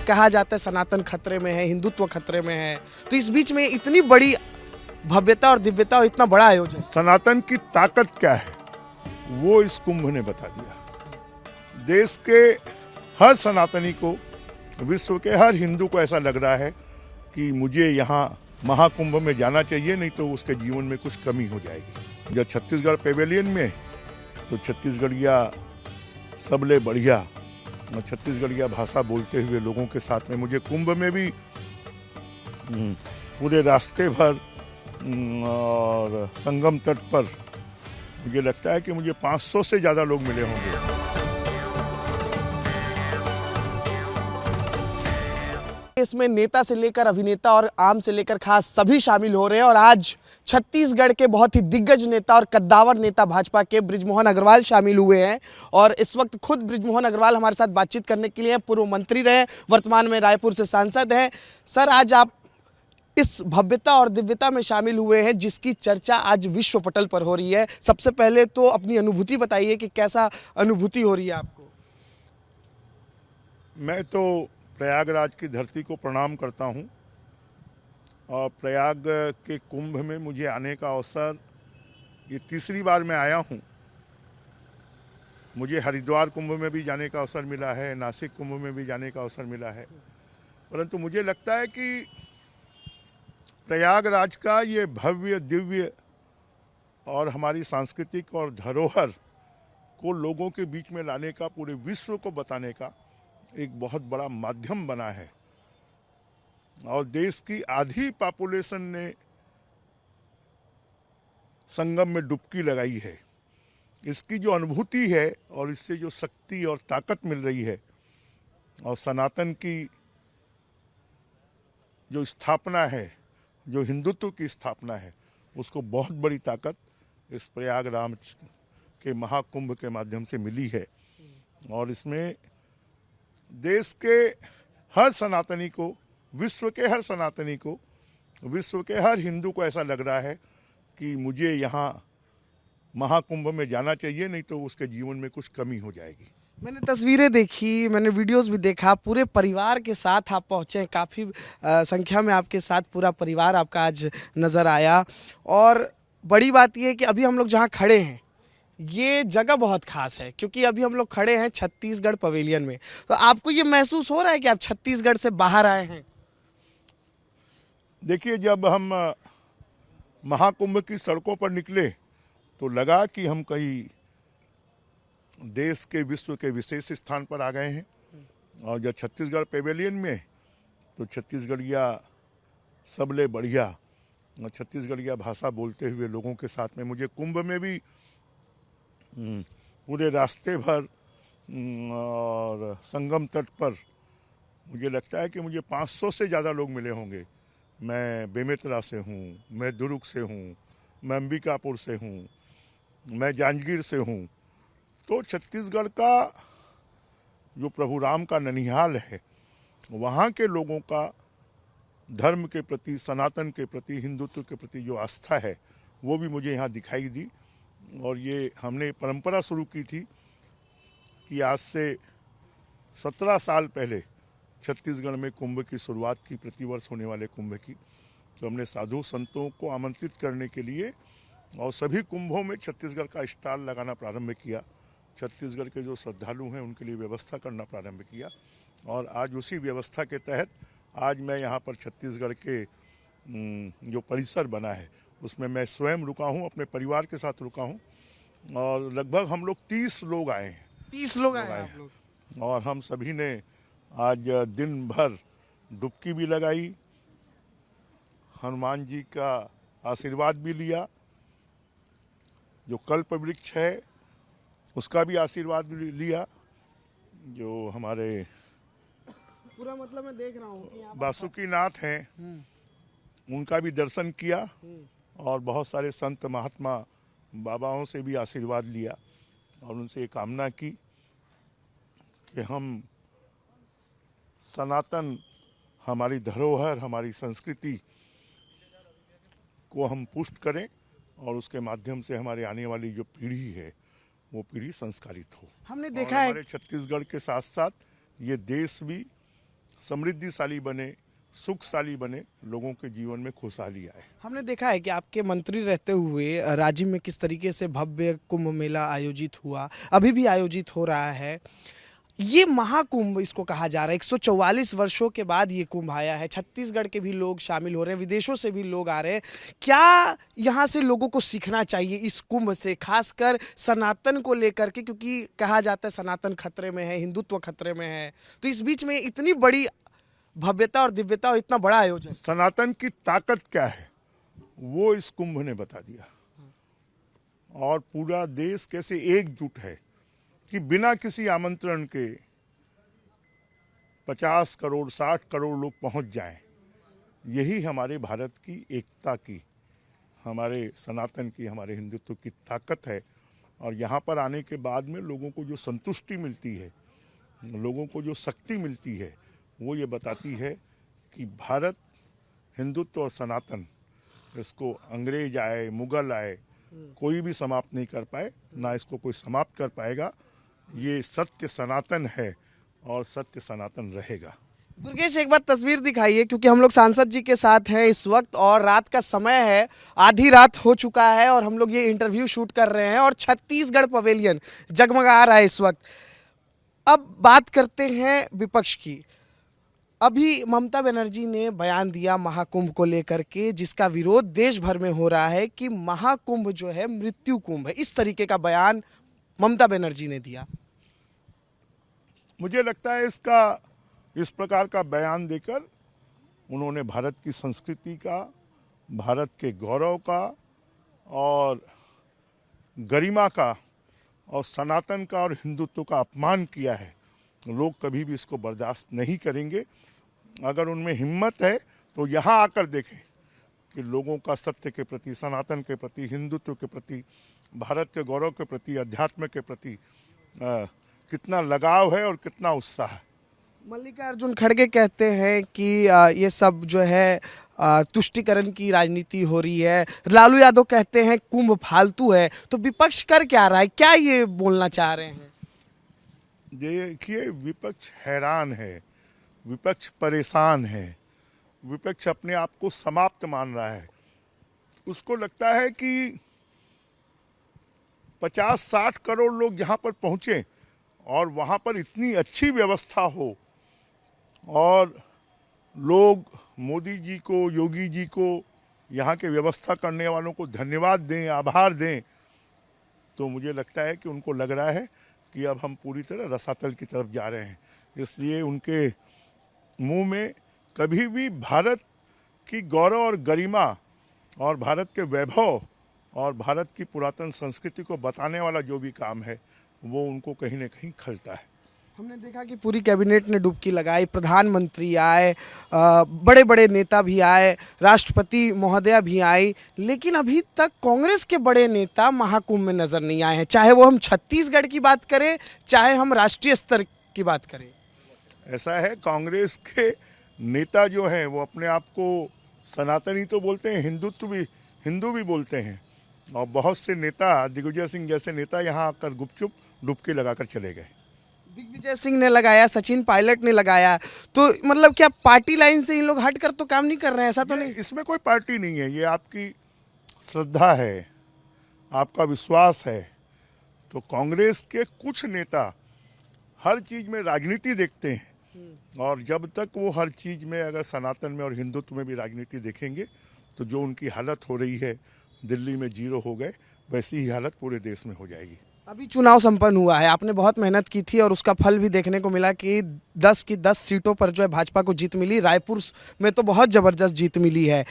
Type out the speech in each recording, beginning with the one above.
कहा जाता है सनातन खतरे में है, हिंदुत्व खतरे में है, तो इस बीच में इतनी बड़ी भव्यता और दिव्यता और इतना बड़ा आयोजन। सनातन की ताकत क्या है वो इस कुंभ ने बता दिया। देश के हर सनातनी को, विश्व के हर हिंदू को ऐसा लग रहा है कि मुझे यहाँ महाकुंभ में जाना चाहिए, नहीं तो उसके जीवन में कुछ कमी हो जाएगी। जब छत्तीसगढ़ पेवेलियन में तो छत्तीसगढ़िया सबले बढ़िया और छत्तीसगढ़िया भाषा बोलते हुए लोगों के साथ में मुझे कुंभ में भी पूरे रास्ते भर और संगम तट पर मुझे लगता है कि मुझे 500 से ज़्यादा लोग मिले होंगे। इसमें नेता से लेकर अभिनेता और आम से लेकर खास सभी शामिल हो रहे हैं और आज छत्तीसगढ़ के बहुत ही दिग्गज नेता और कद्दावर नेता भाजपा के बृजमोहन अग्रवाल शामिल हुए हैं। और इस वक्त खुद बृजमोहन अग्रवाल हमारे साथ बातचीत करने के लिए पूर्व मंत्री रहे, वर्तमान में रायपुर से सांसद हैं। सर, आज आप इस भव्यता और दिव्यता में शामिल हुए हैं जिसकी चर्चा आज विश्व पटल पर हो रही है। सबसे पहले तो अपनी अनुभूति बताइए कि कैसा अनुभूति हो रही है आपको। मैं तो प्रयागराज की धरती को प्रणाम करता हूं और प्रयाग के कुंभ में मुझे आने का अवसर ये तीसरी बार मैं आया हूं। मुझे हरिद्वार कुंभ में भी जाने का अवसर मिला है, नासिक कुंभ में भी जाने का अवसर मिला है, परंतु मुझे लगता है कि प्रयागराज का ये भव्य दिव्य और हमारी सांस्कृतिक और धरोहर को लोगों के बीच में लाने का, पूरे विश्व को बताने का एक बहुत बड़ा माध्यम बना है। और देश की आधी पॉपुलेशन ने संगम में डुबकी लगाई है। इसकी जो अनुभूति है और इससे जो शक्ति और ताकत मिल रही है और सनातन की जो स्थापना है, जो हिंदुत्व की स्थापना है, उसको बहुत बड़ी ताकत इस प्रयागराज के महाकुंभ के माध्यम से मिली है। और इसमें देश के हर सनातनी को, विश्व के हर सनातनी को, विश्व के हर हिंदू को ऐसा लग रहा है कि मुझे यहाँ महाकुंभ में जाना चाहिए, नहीं तो उसके जीवन में कुछ कमी हो जाएगी। मैंने तस्वीरें देखी, मैंने वीडियोस भी देखा, पूरे परिवार के साथ आप पहुँचे हैं, काफ़ी संख्या में आपके साथ पूरा परिवार आपका आज नज़र आया। और बड़ी बात यह है कि अभी हम लोग जहाँ खड़े हैं ये जगह बहुत खास है, क्योंकि अभी हम लोग खड़े हैं छत्तीसगढ़ पवेलियन में। तो आपको ये महसूस हो रहा है कि आप छत्तीसगढ़ से बाहर आए हैं? देखिए, जब हम महाकुंभ की सड़कों पर निकले तो लगा कि हम कहीं देश के, विश्व के विशेष स्थान पर आ गए हैं। और जब छत्तीसगढ़ पेवेलियन में तो छत्तीसगढ़िया सबले बढ़िया और छत्तीसगढ़िया भाषा बोलते हुए लोगों के साथ में मुझे कुंभ में भी पूरे रास्ते भर और संगम तट पर मुझे लगता है कि मुझे 500 से ज़्यादा लोग मिले होंगे। मैं बेमेतरा से हूँ, मैं दुर्ग से हूँ, मैं अंबिकापुर से हूँ, मैं जांजगीर से हूँ। तो छत्तीसगढ़ का जो प्रभु राम का ननिहाल है, वहाँ के लोगों का धर्म के प्रति, सनातन के प्रति, हिंदुत्व के प्रति जो आस्था है वो भी मुझे यहाँ दिखाई दी। और ये हमने परंपरा शुरू की थी कि आज से 17 साल पहले छत्तीसगढ़ में कुंभ की शुरुआत की, प्रतिवर्ष होने वाले कुंभ की। तो हमने साधु संतों को आमंत्रित करने के लिए और सभी कुंभों में छत्तीसगढ़ का स्टॉल लगाना प्रारंभ किया। छत्तीसगढ़ के जो श्रद्धालु हैं उनके लिए व्यवस्था करना प्रारंभ किया। और आज उसी व्यवस्था के तहत आज मैं यहाँ पर छत्तीसगढ़ के जो परिसर बना है उसमें मैं स्वयं रुका हूँ, अपने परिवार के साथ रुका हूँ। और लगभग हम लोग 30 लोग आए हैं। 30 लोग आए आप लोग? और हम सभी ने आज दिन भर डुबकी भी लगाई, हनुमान जी का आशीर्वाद भी लिया, जो कल्प वृक्ष है उसका भी आशीर्वाद लिया, जो हमारे पूरा मतलब मैं देख रहा हूँ कि यहाँ वासुकीनाथ हैं उनका भी दर्शन किया और बहुत सारे संत महात्मा बाबाओं से भी आशीर्वाद लिया और उनसे ये कामना की कि हम सनातन, हमारी धरोहर, हमारी संस्कृति को हम पुष्ट करें और उसके माध्यम से हमारे आने वाली जो पीढ़ी है वो पीढ़ी संस्कारित हो। हमने देखा है हमारे छत्तीसगढ़ के साथ साथ ये देश भी समृद्धिशाली बने, सुखशाली बने, लोगों के जीवन में खुशहाली आए। हमने देखा है कि आपके मंत्री रहते हुए राज्य में किस तरीके से भव्य कुंभ मेला आयोजित हुआ, अभी भी आयोजित हो रहा है। ये महाकुंभ इसको कहा जा रहा है, 144 वर्षों के बाद ये कुंभ आया है। छत्तीसगढ़ के भी लोग शामिल हो रहे हैं, विदेशों से भी लोग आ रहे हैं। क्या यहाँ से लोगों को सीखना चाहिए इस कुंभ से, खासकर सनातन को लेकर के, क्योंकि कहा जाता है सनातन खतरे में है, हिंदुत्व खतरे में है। तो इस बीच में इतनी बड़ी भव्यता और दिव्यता और इतना बड़ा आयोजन, सनातन की ताकत क्या है वो इस कुंभ ने बता दिया, और पूरा देश कैसे एकजुट है कि बिना किसी आमंत्रण के 50 करोड़ 60 करोड़ लोग पहुंच जाएं। यही हमारे भारत की एकता की, हमारे सनातन की, हमारे हिंदुत्व की ताकत है। और यहाँ पर आने के बाद में लोगों को जो संतुष्टि मिलती है, लोगों को जो शक्ति मिलती है, वो ये बताती है कि भारत, हिंदुत्व और सनातन, इसको अंग्रेज आए, मुगल आए, कोई भी समाप्त नहीं कर पाए, ना इसको कोई समाप्त कर पाएगा। ये सत्य सनातन है और सत्य सनातन रहेगा। दुर्गेश एक बार तस्वीर दिखाइए, क्योंकि हम लोग सांसद जी के साथ हैं इस वक्त और रात का समय है, आधी रात हो चुका है और हम लोग ये इंटरव्यू शूट कर रहे हैं और छत्तीसगढ़ पवेलियन जगमगा रहा है इस वक्त। अब बात करते हैं विपक्ष की। अभी ममता बनर्जी ने बयान दिया महाकुंभ को लेकर के, जिसका विरोध देश भर में हो रहा है कि महाकुंभ जो है मृत्यु कुंभ है। इस तरीके का बयान ममता बनर्जी ने दिया। मुझे लगता है इस प्रकार का बयान देकर उन्होंने भारत की संस्कृति का, भारत के गौरव का और गरिमा का और सनातन का और हिंदुत्व का अपमान किया है। लोग कभी भी इसको बर्दाश्त नहीं करेंगे। अगर उनमें हिम्मत है तो यहाँ आकर देखें कि लोगों का सत्य के प्रति, सनातन के प्रति, हिंदुत्व के प्रति, भारत के गौरव के प्रति, अध्यात्म के प्रति कितना लगाव है और कितना उत्साह है। मल्लिकार्जुन खड़गे कहते हैं कि ये सब जो है तुष्टीकरण की राजनीति हो रही है। लालू यादव कहते हैं कुंभ फालतू है। तो विपक्ष कर क्या रहा है, क्या ये बोलना चाह रहे हैं? देखिए, विपक्ष हैरान है, विपक्ष परेशान है, विपक्ष अपने आप को समाप्त मान रहा है। उसको लगता है कि 50-60 करोड़ लोग यहाँ पर पहुँचे और वहाँ पर इतनी अच्छी व्यवस्था हो और लोग मोदी जी को, योगी जी को, यहाँ के व्यवस्था करने वालों को धन्यवाद दें, आभार दें। तो मुझे लगता है कि उनको लग रहा है कि अब हम पूरी तरह रसातल की तरफ जा रहे हैं। इसलिए उनके मुंह में कभी भी भारत की गौरव और गरिमा और भारत के वैभव और भारत की पुरातन संस्कृति को बताने वाला जो भी काम है वो उनको कहीं ना कहीं खलता है। हमने देखा कि पूरी कैबिनेट ने डुबकी लगाई, प्रधानमंत्री आए, बड़े बड़े नेता भी आए, राष्ट्रपति महोदया भी आई, लेकिन अभी तक कांग्रेस के बड़े नेता महाकुंभ में नजर नहीं आए हैं। चाहे वो हम छत्तीसगढ़ की बात करें, चाहे हम राष्ट्रीय स्तर की बात करें। ऐसा है, कांग्रेस के नेता जो हैं वो अपने आप को सनातनी तो बोलते हैं, हिंदू भी बोलते हैं। और बहुत से नेता, दिग्विजय सिंह जैसे नेता यहाँ आकर गुपचुप डुबकी लगाकर चले गए। दिग्विजय सिंह ने लगाया, सचिन पायलट ने लगाया। तो मतलब क्या पार्टी लाइन से इन लोग हटकर तो काम नहीं कर रहे हैं? ऐसा तो नहीं, इसमें कोई पार्टी नहीं है, ये आपकी श्रद्धा है, आपका विश्वास है। तो कांग्रेस के कुछ नेता हर चीज में राजनीति देखते हैं और जब तक वो हर चीज में, अगर सनातन में और हिंदुत्व में भी राजनीति देखेंगे तो जो उनकी हालत हो रही है, दिल्ली में 0 हो गए, वैसी ही हालत पूरे देश में हो जाएगी। अभी चुनाव संपन्न हुआ है, आपने बहुत मेहनत की थी और उसका फल भी देखने को मिला कि 10 की 10 सीटों पर जो है भाजपा को जीत मिली। रायपुर में तो बहुत ज़बरदस्त जीत मिली है।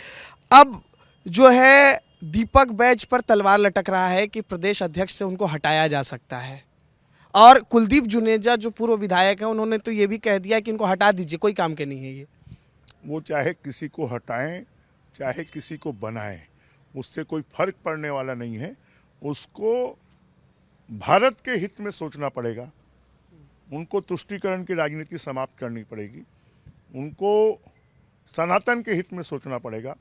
अब जो है दीपक बैज पर तलवार लटक रहा है कि प्रदेश अध्यक्ष से उनको हटाया जा सकता है। और कुलदीप जुनेजा जो पूर्व विधायक हैं, उन्होंने तो ये भी कह दिया कि इनको हटा दीजिए, कोई काम के नहीं है ये। वो चाहे किसी को हटाएं, चाहे किसी को बनाएं, उससे कोई फर्क पड़ने वाला नहीं है। उसको भारत के हित में सोचना पड़ेगा, उनको तुष्टीकरण की राजनीति समाप्त करनी पड़ेगी, उनको सनातन के हित में सोचना पड़ेगा,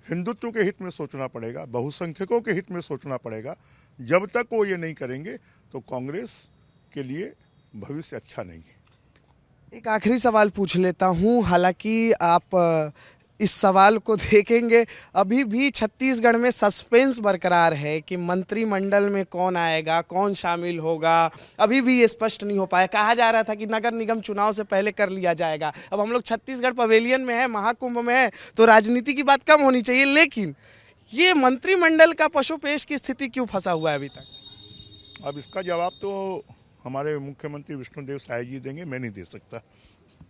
हिंदुत्व के हित में सोचना पड़ेगा, बहुसंख्यकों के हित में सोचना पड़ेगा। जब तक वो ये नहीं करेंगे तो कांग्रेस के लिए भविष्य अच्छा नहीं है। एक आखिरी सवाल पूछ लेता हूँ, हालांकि आप इस सवाल को देखेंगे, अभी भी छत्तीसगढ़ में सस्पेंस बरकरार है कि मंत्रिमंडल में कौन आएगा, कौन शामिल होगा। अभी भी ये स्पष्ट नहीं हो पाया। कहा जा रहा था कि नगर निगम चुनाव से पहले कर लिया जाएगा। अब हम लोग छत्तीसगढ़ पवेलियन में है, महाकुंभ में है, तो राजनीति की बात कम होनी चाहिए, लेकिन ये मंत्रिमंडल का पशुपेश की स्थिति क्यों फंसा हुआ है अभी तक? अब इसका जवाब तो हमारे मुख्यमंत्री विष्णुदेव साय जी देंगे, मैं नहीं दे सकता।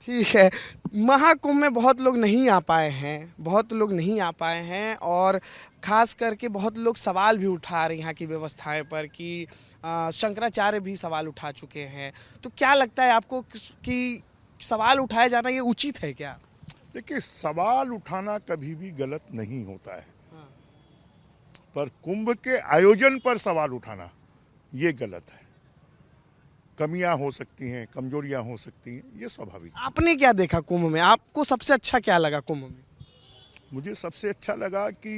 ठीक है। महाकुंभ में बहुत लोग नहीं आ पाए हैं, और ख़ास करके बहुत लोग सवाल भी उठा रहे हैं यहाँ की व्यवस्थाएं पर कि शंकराचार्य भी सवाल उठा चुके हैं। तो क्या लगता है आपको कि सवाल उठाया जाना ये उचित है क्या? देखिए, सवाल उठाना कभी भी गलत नहीं होता है, पर कुंभ के आयोजन पर सवाल उठाना ये गलत है। कमियां हो सकती हैं, कमजोरियां हो सकती हैं, ये स्वाभाविक। आपने क्या देखा कुंभ में? आपको सबसे अच्छा क्या लगा कुंभ में? मुझे सबसे अच्छा लगा कि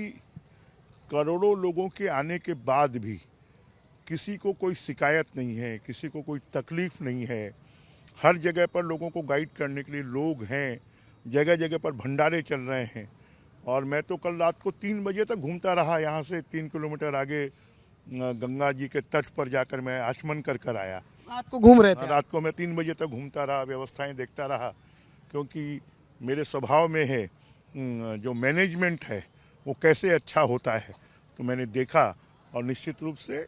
करोड़ों लोगों के आने के बाद भी किसी को कोई शिकायत नहीं है, किसी को कोई तकलीफ नहीं है। हर जगह पर लोगों को गाइड करने के लिए लोग हैं, जगह जगह पर भंडारे चल रहे हैं। और मैं तो कल रात को 3 बजे तक घूमता रहा, यहाँ से 3 किलोमीटर आगे गंगा जी के तट पर जाकर मैं आचमन कर आया। रात को घूम रहे थे? रात को मैं 3 बजे तक घूमता रहा, व्यवस्थाएं देखता रहा, क्योंकि मेरे स्वभाव में है जो मैनेजमेंट है वो कैसे अच्छा होता है। तो मैंने देखा, और निश्चित रूप से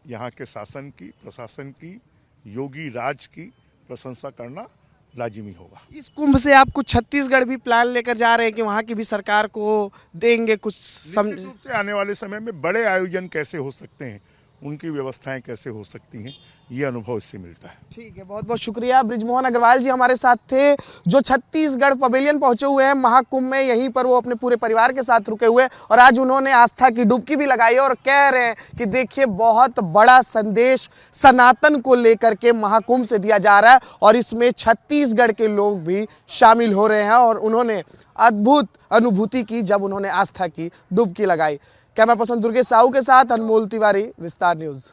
यहाँ के शासन की, प्रशासन की, योगी राज की प्रशंसा करना लाजिमी होगा। इस कुंभ से आप कुछ छत्तीसगढ़ भी प्लान लेकर जा रहे हैं कि वहाँ की भी सरकार को देंगे कुछ निश्चित रूप से आने वाले समय में बड़े आयोजन कैसे हो सकते हैं, उनकी व्यवस्थाएं कैसे हो सकती हैं, ये अनुभव इससे मिलता है। ठीक है, बहुत बहुत शुक्रिया। बृजमोहन अग्रवाल जी हमारे साथ थे, जो छत्तीसगढ़ पवेलियन पहुंचे हुए हैं महाकुंभ में। यहीं पर वो अपने पूरे परिवार के साथ रुके हुए हैं और आज उन्होंने आस्था की डुबकी भी लगाई है और कह रहे हैं कि देखिए, बहुत बड़ा संदेश सनातन को लेकर के महाकुंभ से दिया जा रहा है और इसमें छत्तीसगढ़ के लोग भी शामिल हो रहे हैं। और उन्होंने अद्भुत अनुभूति की जब उन्होंने आस्था की डुबकी लगाई। कैमरा पर्सन दुर्गेश साहू के साथ अनमोल तिवारी, विस्तार न्यूज़।